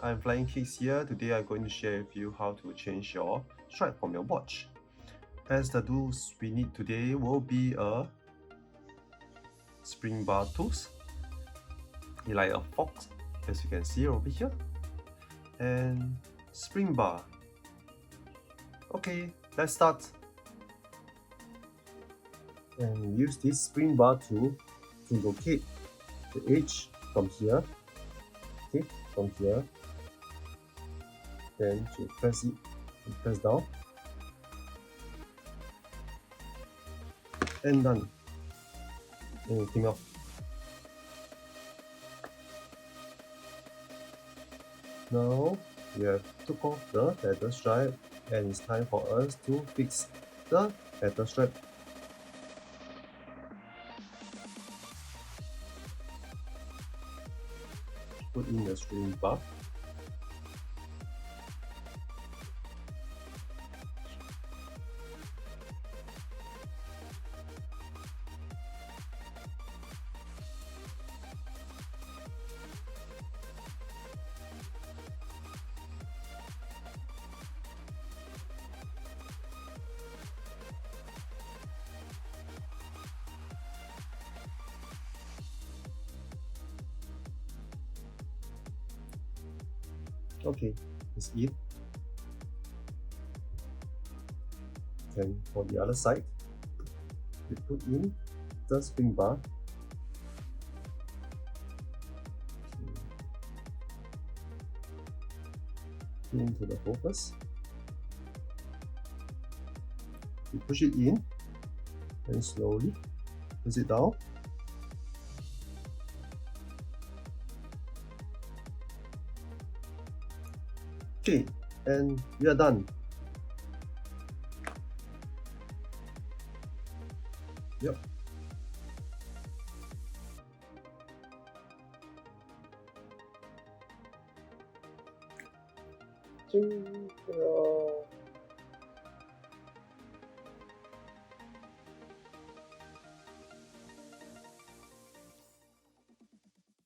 I'm flyingkicks here. Today I'm going to share with you how to change your strap from your watch. As the tools we need today will be a spring bar tools, like a fork, as you can see over here, and spring bar. Okay, let's start. And use this spring bar tool to locate the edge from here. Okay, from here. Then to press it, and press down. And done. Anything off. Now we have took off the leather strap, and it's time for us to fix the leather strap. Put in the string bar. Okay, it's in. Then for the other side, we put in the spring bar. Into the hole first. We push it in and slowly press it down. Okay, and we are done. Yep.